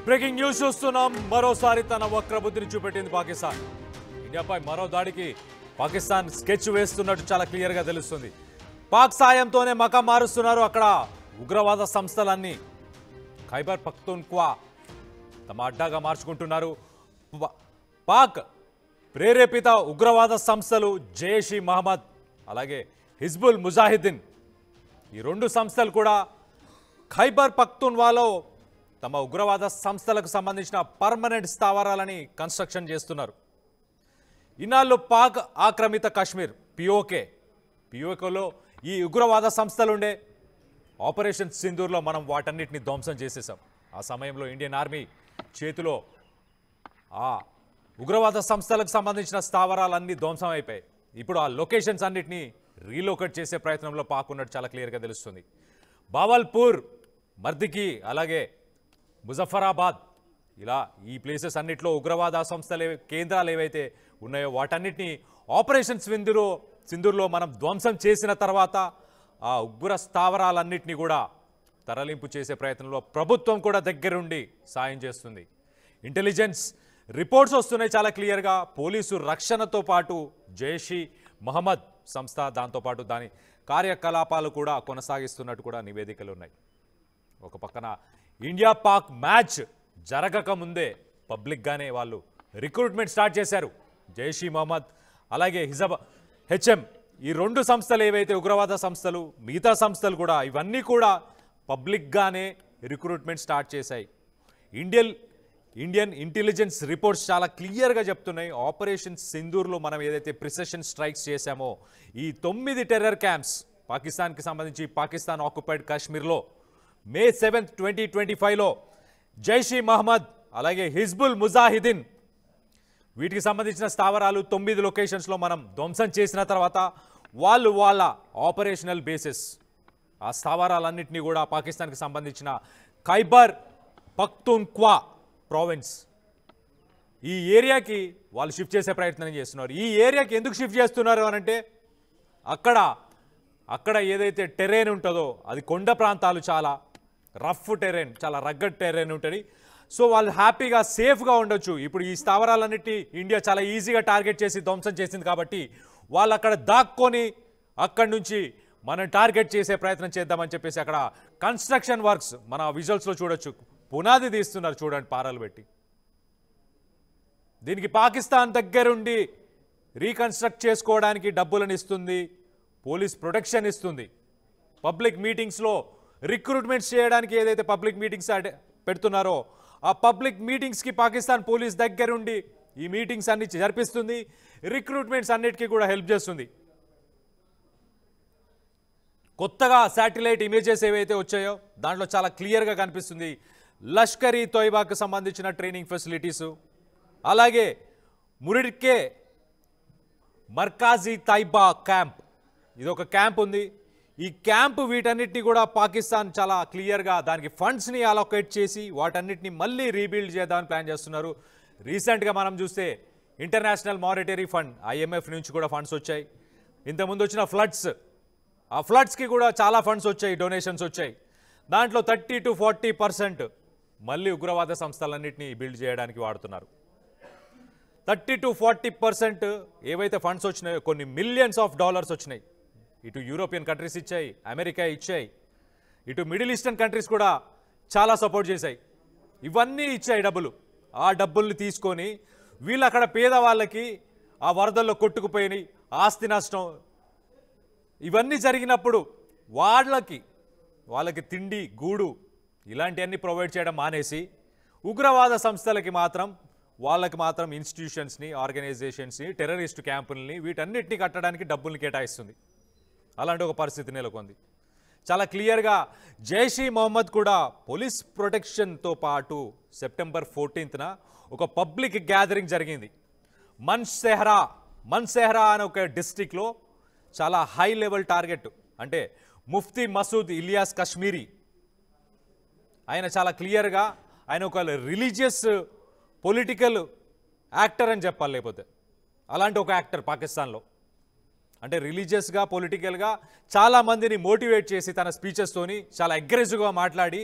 Breaking news చూస్తున్నాం. మరోసారి తన వక్రబుద్ధిని చూపెట్టింది పాకిస్తాన్. ఇండియాపై మరో దాడికి పాకిస్తాన్ స్కెచ్ వేస్తున్నట్టు చాలా క్లియర్గా తెలుస్తుంది. పాక్ సాయంతోనే మకాం మారుస్తున్నారు అక్కడ ఉగ్రవాద సంస్థలన్నీ. ఖైబర్ పఖ్తూన్ఖ్వా తమ అడ్డాగా మార్చుకుంటున్నారు. పాక్ ప్రేరేపిత ఉగ్రవాద సంస్థలు జైష్ ఈ మహమ్మద్ అలాగే హిజ్బుల్ ముజాహిద్దీన్, ఈ రెండు సంస్థలు కూడా ఖైబర్ పఖ్తూన్ఖ్వాలో తమ ఉగ్రవాద సంస్థలకు సంబంధించిన పర్మనెంట్ స్థావరాలని కన్స్ట్రక్షన్ చేస్తున్నారు. ఇన్నాళ్ళు పాక్ ఆక్రమిత కాశ్మీర్ పిఓకేలో ఈ ఉగ్రవాద సంస్థలుండే. ఆపరేషన్ సింధూర్లో మనం వాటన్నిటిని ధ్వంసం చేసేసాం. ఆ సమయంలో ఇండియన్ ఆర్మీ చేతిలో ఆ ఉగ్రవాద సంస్థలకు సంబంధించిన స్థావరాలన్నీ ధ్వంసం అయిపోయాయి. ఇప్పుడు ఆ లొకేషన్స్ అన్నిటినీ రీలోకేట్ చేసే ప్రయత్నంలో పాక్ ఉన్నట్టు చాలా క్లియర్గా తెలుస్తుంది. బావల్పూర్, మర్దికి అలాగే ముజఫరాబాద్ ఇలా ఈ ప్లేసెస్ అన్నిట్లో ఉగ్రవాద సంస్థలు కేంద్రాలు ఏవైతే ఉన్నాయో వాటన్నిటినీ ఆపరేషన్ సింధూర్లో మనం ధ్వంసం చేసిన తర్వాత ఆ ఉగ్ర స్థావరాలన్నింటినీ కూడా తరలింపు చేసే ప్రయత్నంలో ప్రభుత్వం కూడా దగ్గరుండి సాయం చేస్తుంది. ఇంటెలిజెన్స్ రిపోర్ట్స్ వస్తున్నాయి చాలా క్లియర్గా. పోలీసు రక్షణతో పాటు జైష్ ఈ మహమ్మద్ సంస్థ దాంతోపాటు దాని కార్యకలాపాలు కూడా కొనసాగిస్తున్నట్టు కూడా నివేదికలు ఉన్నాయి. ఒక పక్కన ఇండియా పాక్ మ్యాచ్ జరగక ముందే పబ్లిక్గానే వాళ్ళు రిక్రూట్మెంట్ స్టార్ట్ చేశారు. జైష్ ఈ మహమ్మద్ అలాగే హెచ్ఎం ఈ రెండు సంస్థలు ఏవైతే ఉగ్రవాద సంస్థలు, మిగతా సంస్థలు కూడా ఇవన్నీ కూడా పబ్లిక్గానే రిక్రూట్మెంట్ స్టార్ట్ చేశాయి. ఇండియన్ ఇంటెలిజెన్స్ రిపోర్ట్స్ చాలా క్లియర్గా చెప్తున్నాయి. ఆపరేషన్ సింధూర్లో మనం ఏదైతే ప్రిసిషన్ స్ట్రైక్స్ చేశామో ఈ 9 టెర్రర్ క్యాంప్స్ పాకిస్తాన్కి సంబంధించి పాకిస్తాన్ ఆక్యుపైడ్ కాశ్మీర్లో May 7, 2025లో జైష్ ఈ మహమ్మద్ అలాగే హిజ్బుల్ ముజాహిద్దీన్ వీటికి సంబంధించిన స్థావరాలు 9 లొకేషన్స్లో మనం ధ్వంసం చేసిన తర్వాత వాళ్ళ ఆపరేషనల్ బేసిస్ ఆ స్థావరాలన్నింటినీ కూడా పాకిస్తాన్కి సంబంధించిన ఖైబర్ పఖ్తూన్ఖ్వా ప్రావిన్స్ ఈ ఏరియాకి వాళ్ళు షిఫ్ట్ చేసే ప్రయత్నం చేస్తున్నారు. ఈ ఏరియాకి ఎందుకు షిఫ్ట్ చేస్తున్నారు అనంటే అక్కడ ఏదైతే టెర్రైన్ ఉంటుందో అది కొండ ప్రాంతాలు, చాలా రఫ్ టెర్రైన్, చాలా రగ్గడ్ టెర్రైన్ ఉంటుంది. సో వాళ్ళు హ్యాపీగా సేఫ్గా ఉండొచ్చు. ఇప్పుడు ఈ స్థావరాలన్నిటి ఇండియా చాలా ఈజీగా టార్గెట్ చేసి ధ్వంసం చేసింది కాబట్టి వాళ్ళు అక్కడ దాక్కొని అక్కడి నుంచి మనం టార్గెట్ చేసే ప్రయత్నం చేద్దామని చెప్పేసి అక్కడ కన్స్ట్రక్షన్ వర్క్స్ మన విజువల్స్లో చూడొచ్చు. పునాది తీస్తున్నారు చూడండి, పారాలు పెట్టి. దీనికి పాకిస్తాన్ దగ్గరుండి రీకన్స్ట్రక్ట్ చేసుకోవడానికి డబ్బులను ఇస్తుంది, పోలీస్ ప్రొటెక్షన్ ఇస్తుంది. పబ్లిక్ మీటింగ్స్లో రిక్రూట్మెంట్స్ చేయడానికి ఏదైతే పబ్లిక్ మీటింగ్స్ పెడుతున్నారో ఆ పబ్లిక్ మీటింగ్స్కి పాకిస్తాన్ పోలీస్ దగ్గరుండి ఈ మీటింగ్స్ అన్ని జరిపిస్తుంది. రిక్రూట్మెంట్స్ అన్నిటికీ కూడా హెల్ప్ చేస్తుంది. కొత్తగా శాటిలైట్ ఇమేజెస్ ఏవైతే వచ్చాయో దాంట్లో చాలా క్లియర్గా కనిపిస్తుంది లష్కర్ ఈ తోయిబాకు సంబంధించిన ట్రైనింగ్ ఫెసిలిటీసు, అలాగే మురిడ్కే మర్కాజీ తైబా క్యాంప్, ఇది ఒక క్యాంప్ ఉంది. ఈ క్యాంప్ వీటన్నిటిని కూడా పాకిస్తాన్ చాలా క్లియర్గా దానికి ఫండ్స్ని అలొకేట్ చేసి వాటన్నిటిని మళ్ళీ రీబిల్డ్ చేద్దామని ప్లాన్ చేస్తున్నారు. రీసెంట్గా మనం చూస్తే ఇంటర్నేషనల్ మానిటరీ ఫండ్ IMF నుంచి కూడా ఫండ్స్ వచ్చాయి. ఇంతకుముందు వచ్చిన ఆ ఫ్లడ్స్కి కూడా చాలా ఫండ్స్ వచ్చాయి, డొనేషన్స్ వచ్చాయి. దాంట్లో 30 to 40% మళ్ళీ ఉగ్రవాద సంస్థలన్నింటినీ బిల్డ్ చేయడానికి వాడుతున్నారు. 30 to 40% ఏవైతే ఫండ్స్ వచ్చినాయో కొన్ని మిలియన్స్ ఆఫ్ డాలర్స్ వచ్చినాయి. ఇటు యూరోపియన్ కంట్రీస్ ఇచ్చాయి, అమెరికా ఇచ్చాయి, ఇటు మిడిల్ ఈస్టర్న్ కంట్రీస్ కూడా చాలా సపోర్ట్ చేశాయి. ఇవన్నీ ఇచ్చాయి డబ్బులు. ఆ డబ్బుల్ని తీసుకొని వీళ్ళు అక్కడ పేదవాళ్ళకి ఆ వరదల్లో కొట్టుకుపోయి ఆస్తి నష్టం ఇవన్నీ జరిగినప్పుడు వాళ్ళకి తిండి, గూడు ఇలాంటివన్నీ ప్రొవైడ్ చేయడం మానేసి ఉగ్రవాద సంస్థలకి వాళ్ళకి మాత్రం ఇన్స్టిట్యూషన్స్ని, ఆర్గనైజేషన్స్ని, టెర్రరిస్ట్ క్యాంపుల్ని వీటన్నిటిని కట్టడానికి డబ్బుల్ని కేటాయిస్తుంది. అలాంటి ఒక పరిస్థితి నెలకొంది. చాలా క్లియర్గా జైష్ ఈ మహమ్మద్ కూడా పోలీస్ ప్రొటెక్షన్తో పాటు September 14న ఒక పబ్లిక్ గ్యాదరింగ్ జరిగింది. మన్సెహ్రా అనే ఒక డిస్ట్రిక్ట్లో చాలా హై లెవెల్ టార్గెట్, అంటే ముఫ్తీ మసూద్ ఇలియాస్ కశ్మీరీ, ఆయన చాలా క్లియర్గా ఆయన ఒక రిలీజియస్ పొలిటికల్ యాక్టర్ అని చెప్పాలి. లేకపోతే అలాంటి ఒక యాక్టర్ పాకిస్తాన్లో, అంటే రిలీజియస్గా, పొలిటికల్గా చాలామందిని మోటివేట్ చేసి తన స్పీచెస్తోని చాలా అగ్రెసివ్గా మాట్లాడి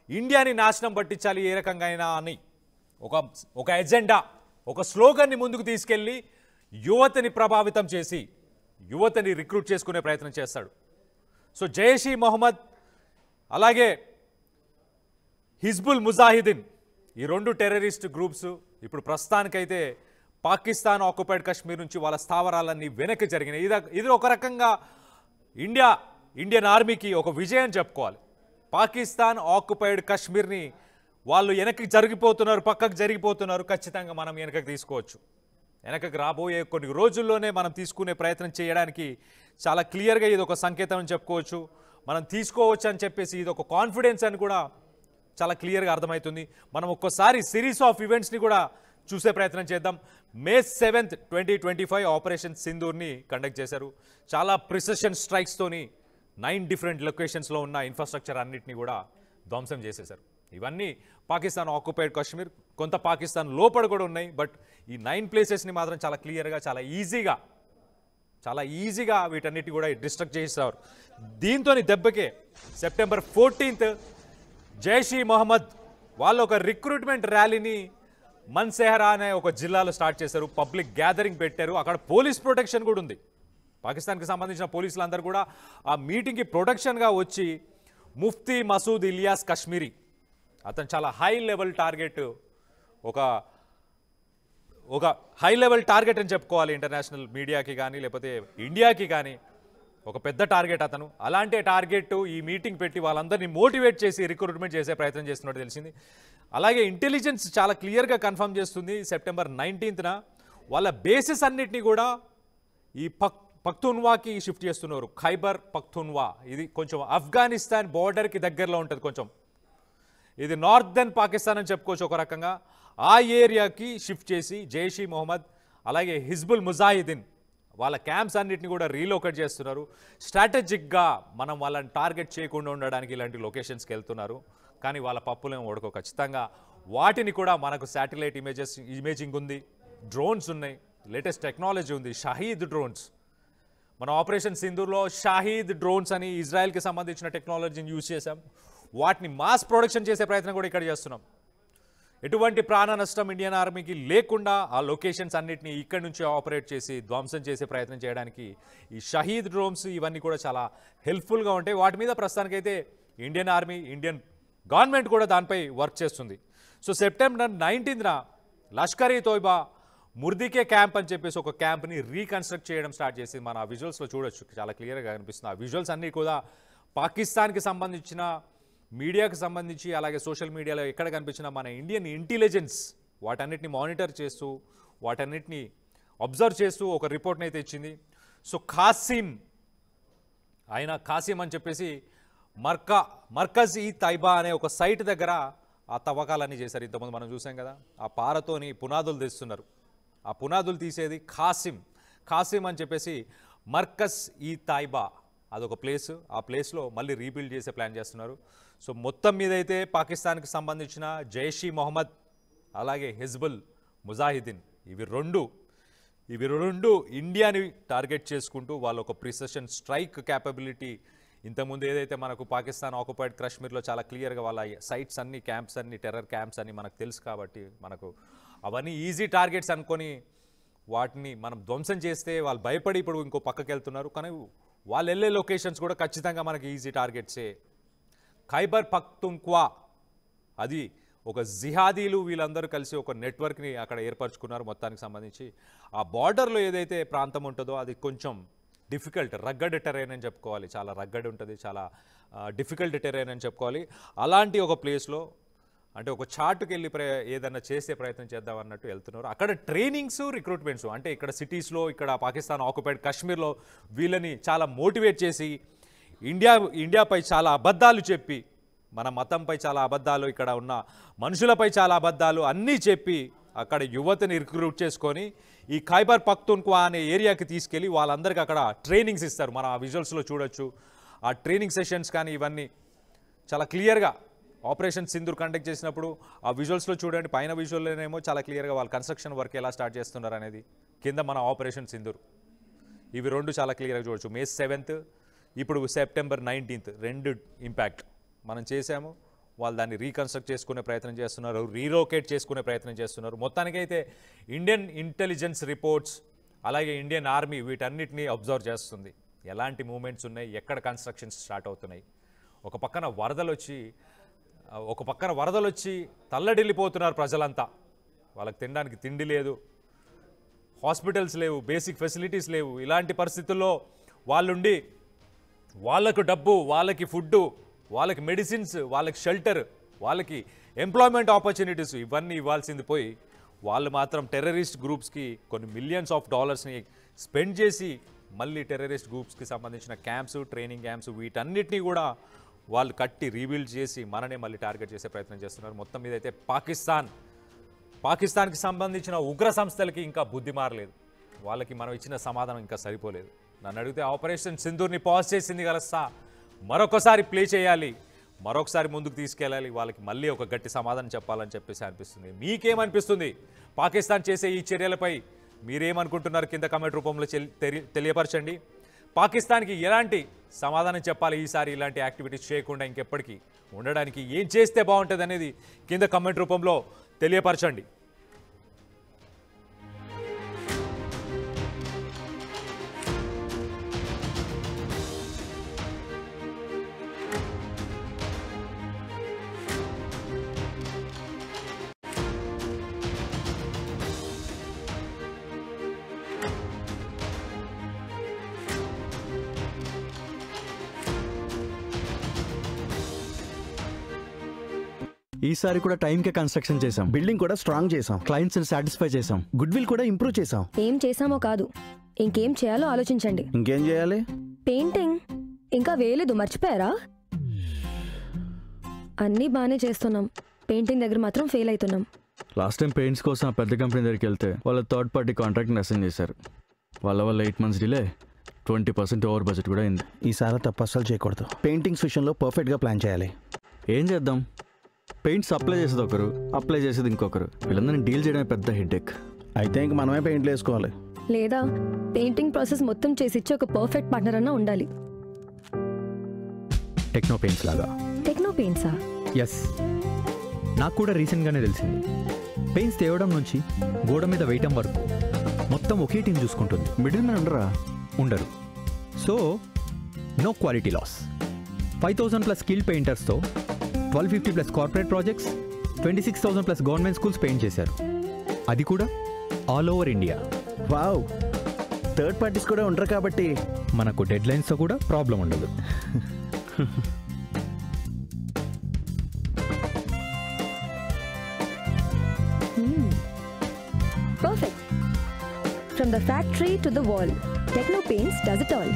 ఇండియాని నాశనం పట్టించాలి ఏ రకంగా అయినా అని ఒక ఎజెండా, ఒక స్లోగన్ని ముందుకు తీసుకెళ్ళి యువతని ప్రభావితం చేసి యువతని రిక్రూట్ చేసుకునే ప్రయత్నం చేస్తాడు. సో జైష్ ఈ మొహమ్మద్ అలాగే హిజ్బుల్ ముజాహిదీన్ ఈ రెండు టెర్రరిస్ట్ గ్రూప్స్ ఇప్పుడు ప్రస్తుతానికైతే పాకిస్తాన్ ఆక్యుపైడ్ కాశ్మీర్ నుంచి వాళ్ళ స్థావరాలన్నీ వెనక్కి జరిగినాయి. ఇది ఒక రకంగా ఇండియన్ ఆర్మీకి ఒక విజయం చెప్పుకోవాలి. పాకిస్తాన్ ఆక్యుపైడ్ కాశ్మీర్ని వాళ్ళు వెనక్కి పక్కకు జరిగిపోతున్నారు. ఖచ్చితంగా మనం వెనకకి తీసుకోవచ్చు. వెనకకి రాబోయే కొన్ని రోజుల్లోనే మనం తీసుకునే ప్రయత్నం చేయడానికి చాలా క్లియర్గా ఇది ఒక సంకేతం అని చెప్పుకోవచ్చు. మనం తీసుకోవచ్చు అని చెప్పేసి ఇది ఒక కాన్ఫిడెన్స్ అని కూడా చాలా క్లియర్గా అర్థమవుతుంది. మనం ఒక్కసారి సిరీస్ ఆఫ్ ఈవెంట్స్ని కూడా చూసే ప్రయత్నం చేద్దాం. May 7th, 2025 ఆపరేషన్ సింధూర్ని కండక్ట్ చేశారు. చాలా ప్రిసిషన్ స్ట్రైక్స్తోని 9 డిఫరెంట్ లొకేషన్స్లో ఉన్న ఇన్ఫ్రాస్ట్రక్చర్ అన్నింటినీ కూడా ధ్వంసం చేసేశారు. ఇవన్నీ పాకిస్తాన్ ఆక్యుపైడ్ కాశ్మీర్, కొంత పాకిస్తాన్ లోపల కూడా ఉన్నాయి. బట్ ఈ 9 ప్లేసెస్ని మాత్రం చాలా క్లియర్గా చాలా ఈజీగా వీటన్నిటి కూడా డిస్ట్రక్ట్ చేసేవారు. దీంతో దెబ్బకే September 14th జైష్ ఈ మొహమ్మద్ వాళ్ళు ఒక రిక్రూట్మెంట్ ర్యాలీని మన్సెహరా అనే ఒక జిల్లాలో స్టార్ట్ చేశారు. పబ్లిక్ గ్యాదరింగ్ పెట్టారు. అక్కడ పోలీస్ ప్రొటెక్షన్ కూడా ఉంది. పాకిస్తాన్కి సంబంధించిన పోలీసులందరూ కూడా ఆ మీటింగ్కి ప్రొటెక్షన్గా వచ్చి ముఫ్తీ మసూద్ ఇలియాస్ కశ్మీరీ అతను చాలా హై లెవెల్ టార్గెట్ అని చెప్పుకోవాలి. ఇంటర్నేషనల్ మీడియాకి కానీ లేకపోతే ఇండియాకి కానీ ఒక పెద్ద టార్గెట్ అతను. అలాంటి టార్గెట్ ఈ మీటింగ్ పెట్టి వాళ్ళందరినీ మోటివేట్ చేసి రిక్రూట్మెంట్ చేసే ప్రయత్నం చేస్తున్నట్టు తెలిసింది. అలాగే ఇంటెలిజెన్స్ చాలా క్లియర్గా కన్ఫర్మ్ చేస్తుంది September 19th వాళ్ళ బేసిస్ అన్నిటినీ కూడా ఈ పఖ్తూన్వాకి షిఫ్ట్ చేస్తున్నారు. ఖైబర్ పఖ్తూన్వా ఇది కొంచెం ఆఫ్ఘనిస్తాన్ బోర్డర్కి దగ్గరలో ఉంటుంది. కొంచెం ఇది నార్దర్న్ పాకిస్తాన్ అని చెప్పుకోవచ్చు ఒక రకంగా. ఆ ఏరియాకి షిఫ్ట్ చేసి జైష్ ఈ మొహమ్మద్ అలాగే హిజ్బుల్ ముజాహిదీన్ వాళ్ళ క్యాంప్స్ అన్నిటిని కూడా రీలోకేట్ చేస్తున్నారు. స్ట్రాటజిక్గా మనం వాళ్ళని టార్గెట్ చేయకుండా ఉండడానికి ఇలాంటి లొకేషన్స్కి వెళ్తున్నారు. కానీ వాళ్ళ పప్పులేం ఓడుకో ఖచ్చితంగా వాటిని కూడా మనకు శాటిలైట్ ఇమేజింగ్ ఉంది, డ్రోన్స్ ఉన్నాయి, లేటెస్ట్ టెక్నాలజీ ఉంది, షహీద్ డ్రోన్స్. మన ఆపరేషన్ సింధూర్లో షహీద్ డ్రోన్స్ అని ఇజ్రాయెల్కి సంబంధించిన టెక్నాలజీని యూజ్ చేశాం. వాటిని మాస్ ప్రొడక్షన్ చేసే ప్రయత్నం కూడా ఇక్కడ చేస్తున్నాం. ఎటువంటి ప్రాణ నష్టం ఇండియన్ ఆర్మీకి లేకుండా ఆ లొకేషన్స్ అన్నిటిని ఇక్కడి నుంచి ఆపరేట్ చేసి ధ్వంసం చేసే ప్రయత్నం చేయడానికి ఈ షహీద్ డ్రోన్స్ ఇవన్నీ కూడా చాలా హెల్ప్ఫుల్గా ఉంటాయి. వాటి మీద ప్రస్తుతానికైతే ఇండియన్ ఆర్మీ, ఇండియన్ గవర్నమెంట్ కూడా దానిపై వర్క్ చేస్తుంది. సో September 19th లష్కర్ ఈ తోయిబా ముర్దికే క్యాంప్ అని చెప్పేసి ఒక క్యాంప్ని రీకన్స్ట్రక్ట్ చేయడం స్టార్ట్ చేసి మన విజువల్స్లో చూడొచ్చు. చాలా క్లియర్గా కనిపిస్తుంది. ఆ విజువల్స్ అన్నీ కూడా పాకిస్తాన్కి సంబంధించిన మీడియాకి సంబంధించి అలాగే సోషల్ మీడియాలో ఎక్కడ కనిపించిన మన ఇండియన్ ఇంటెలిజెన్స్ వాటన్నిటిని మానిటర్ చేస్తూ వాటన్నిటిని అబ్జర్వ్ చేస్తూ ఒక రిపోర్ట్ని అయితే ఇచ్చింది. సో కాసిం అని చెప్పేసి మర్కజ్ ఈ తైబా అనే ఒక సైట్ దగ్గర ఆ తవ్వకాలన్నీ చేశారు. ఇంతకుముందు మనం చూసాం కదా, ఆ పారతోని పునాదులు తీస్తున్నారు. ఆ పునాదులు తీసేది కాసిం అని చెప్పేసి మర్కజ్ ఈ తైబా అదొక ప్లేస్. ఆ ప్లేస్లో మళ్ళీ రీబిల్డ్ చేసే ప్లాన్ చేస్తున్నారు. సో మొత్తం మీద అయితే పాకిస్తాన్కి సంబంధించిన జైష్ ఈ మొహమ్మద్ అలాగే హిజ్బుల్ ముజాహిదీన్ ఇవి రెండు ఇండియాని టార్గెట్ చేసుకుంటూ వాళ్ళు ఒక ప్రిసిషన్ స్ట్రైక్ క్యాపబిలిటీ ఇంతకుముందు ఏదైతే మనకు పాకిస్తాన్ ఆక్యుపైడ్ కాశ్మీర్లో చాలా క్లియర్గా వాళ్ళ సైట్స్ అన్ని, క్యాంప్స్ అన్ని, టెర్రర్ క్యాంప్స్ అన్ని మనకు తెలుసు కాబట్టి మనకు అవన్నీ ఈజీ టార్గెట్స్ అనుకొని వాటిని మనం ధ్వంసం చేస్తే వాళ్ళు భయపడి ఇప్పుడు ఇంకో పక్కకి వెళ్తున్నారు. కానీ వాళ్ళు వెళ్ళే లొకేషన్స్ కూడా ఖచ్చితంగా మనకి ఈజీ టార్గెట్సే. ఖైబర్ పఖ్తూన్ఖ్వా అది ఒక జిహాదీలు వీళ్ళందరూ కలిసి ఒక నెట్వర్క్ని అక్కడ ఏర్పరచుకున్నారు. మొత్తానికి సంబంధించి ఆ బార్డర్లో ఏదైతే ప్రాంతం ఉంటుందో అది కొంచెం డిఫికల్ట్, రగ్గడ్ టెరైన్ అని చెప్పుకోవాలి. చాలా రగ్గడ్ ఉంటుంది, చాలా డిఫికల్ట్ టెరైన్ అని చెప్పుకోవాలి. అలాంటి ఒక ప్లేస్లో అంటే ఒక చాటుకి వెళ్ళి ఏదన్నా చేసే ప్రయత్నం చేద్దాం అన్నట్టు వెళ్తున్నారు. అక్కడ ట్రైనింగ్స్, రిక్రూట్మెంట్స్ అంటే ఇక్కడ సిటీస్లో, ఇక్కడ పాకిస్తాన్ ఆక్యుపైడ్ కాశ్మీర్లో వీళ్ళని చాలా మోటివేట్ చేసి ఇండియాపై చాలా అబద్ధాలు చెప్పి, మన మతంపై చాలా అబద్ధాలు, ఇక్కడ ఉన్న మనుషులపై చాలా అబద్ధాలు అన్నీ చెప్పి అక్కడ యువతని రిక్రూట్ చేసుకొని ఈ ఖైబర్ పఖ్తూన్ఖ్వా అనే ఏరియాకి తీసుకెళ్ళి వాళ్ళందరికీ అక్కడ ట్రైనింగ్స్ ఇస్తారు. మనం ఆ విజువల్స్లో చూడొచ్చు. ఆ ట్రైనింగ్ సెషన్స్ కానీ ఇవన్నీ చాలా క్లియర్గా ఆపరేషన్ సింధూర్ కండక్ట్ చేసినప్పుడు ఆ విజువల్స్లో చూడండి. పైన విజువల్లోనేమో చాలా క్లియర్గా వాళ్ళు కన్స్ట్రక్షన్ వర్క్ ఎలా స్టార్ట్ చేస్తున్నారు అనేది, కింద మన ఆపరేషన్ సింధూర్. ఇవి రెండు చాలా క్లియర్గా చూడొచ్చు. May 7th, ఇప్పుడు September 19th రెండు ఇంపాక్ట్ మనం చేసాము. వాళ్ళు దాన్ని రీకన్స్ట్రక్ట్ చేసుకునే ప్రయత్నం చేస్తున్నారు, రీలోకేట్ చేసుకునే ప్రయత్నం చేస్తున్నారు. మొత్తానికైతే ఇండియన్ ఇంటెలిజెన్స్ రిపోర్ట్స్ అలాగే ఇండియన్ ఆర్మీ వీటన్నిటినీ అబ్జర్వ్ చేస్తుంది. ఎలాంటి మూమెంట్స్ ఉన్నాయి, ఎక్కడ కన్స్ట్రక్షన్స్ స్టార్ట్ అవుతున్నాయి. ఒక పక్కన వరదలు వచ్చి తల్లడిల్లిపోతున్నారు ప్రజలంతా. వాళ్ళకి తినడానికి తిండి లేదు, హాస్పిటల్స్ లేవు, బేసిక్ ఫెసిలిటీస్ లేవు. ఇలాంటి పరిస్థితుల్లో వాళ్ళుండి వాళ్ళకు డబ్బు, వాళ్ళకి ఫుడ్డు, వాళ్ళకి మెడిసిన్స్, వాళ్ళకి షెల్టర్, వాళ్ళకి ఎంప్లాయ్మెంట్ ఆపర్చునిటీస్ ఇవన్నీ ఇవ్వాల్సింది పోయి వాళ్ళు మాత్రం టెర్రరిస్ట్ గ్రూప్స్కి కొన్ని మిలియన్స్ ఆఫ్ డాలర్స్ని స్పెండ్ చేసి మళ్ళీ టెర్రరిస్ట్ గ్రూప్స్కి సంబంధించిన క్యాంప్స్, ట్రైనింగ్ క్యాంప్స్ వీటన్నిటినీ కూడా వాళ్ళు కట్టి రీబిల్డ్ చేసి మననే మళ్ళీ టార్గెట్ చేసే ప్రయత్నం చేస్తున్నారు. మొత్తం మీద అయితే పాకిస్తాన్కి సంబంధించిన ఉగ్ర సంస్థలకి ఇంకా బుద్ధి మారలేదు. వాళ్ళకి మనం ఇచ్చిన సమాధానం ఇంకా సరిపోలేదు. నన్ను అడిగితే ఆపరేషన్ సింధూర్ని పాజ్ చేసింది కలస్తా, మరొకసారి ప్లే చేయాలి, మరొకసారి ముందుకు తీసుకెళ్ళాలి, వాళ్ళకి మళ్ళీ ఒక గట్టి సమాధానం చెప్పాలని చెప్పేసి అనిపిస్తుంది. మీకేమనిపిస్తుంది? పాకిస్తాన్ చేసే ఈ చర్యలపై మీరేమనుకుంటున్నారు? కింద కమెంట్ రూపంలో తెలియపరచండి. పాకిస్తాన్కి ఎలాంటి సమాధానం చెప్పాలి ఈసారి ఇలాంటి యాక్టివిటీస్ చేయకుండా ఇంకెప్పటికీ ఉండడానికి ఏం చేస్తే బాగుంటుంది అనేది కింద కమెంట్ రూపంలో తెలియపరచండి. ఈసారి కూడా టైంకే కన్స్ట్రక్షన్ చేసాం, బిల్డింగ్ కూడా స్ట్రాంగ్ చేసాం, క్లయింట్స్ సాటిస్ఫై చేసాం, గుడ్ విల్ కూడా ఇంప్రూవ్ చేసాం. ఏం చేసామో కాదు, ఇంకేం చేయాలో ఆలోచించండి. ఇంకేం చేయాలి? పెయింటింగ్ ఇంకా వేయలేదు, మర్చిపోయారా? అన్నీ బాగానే చేస్తున్నాం, పెయింటింగ్ దగ్గర మాత్రం ఫెయిల్ అవుతున్నాం. లాస్ట్ టైం పెయింట్స్ కోసం ఆ పెద్ద కంపెనీ దగ్గరికి వెళ్తే వాళ్ళ థర్డ్ పార్టీ కాంట్రాక్ట్ని అసైన్ చేశారు. వాళ్ళ 8 months డిలే, 20% ఓవర్ బడ్జెట్ కూడా అయింది. ఈసారి తప్పు అస్సలు చేయకూడదు. పెయింటింగ్స్ విషయంలో పర్ఫెక్ట్గా ప్లాన్ చేయాలి. ఏం చేద్దాం? పెయింట్స్ అప్లై చేసేది ఒకరు, అప్లై చేసేది ఇంకొకరు. వీళ్ళందరినీ డీల్ చేయడమే పెద్ద హెడ్ఏక్. అయితే ఇంక మనమే పెయింట్లు వేసుకోవాలి. లేదా పెయింటింగ్ ప్రాసెస్ మొత్తం చేసిచ్చి ఒక పర్ఫెక్ట్ పార్ట్నర్ అన్నా ఉండాలి. టెక్నో పెయింట్స్ లాగా. టెక్నో పెయింట్సా? ఎస్, నాకు కూడా రీసెంట్గానే తెలిసింది. పెయింట్స్ తేవడం నుంచి గోడ మీద వేయటం వరకు మొత్తం ఒకే టీం చూసుకుంటుంది. మిడిల్ మ్యాన్ ఉండరు. So no quality loss. 5,000+ skill పెయింటర్స్తో 1,250+ corporate projects, 26,000+ government schools paint చేశారు. అది కూడా all over India. Wow, third parties కూడా ఉండరు కాబట్టి మనకు డెడ్ లైన్స్తో కూడా ప్రాబ్లం ఉండదు. Perfect. From the factory to the wall, Techno Paints does it all.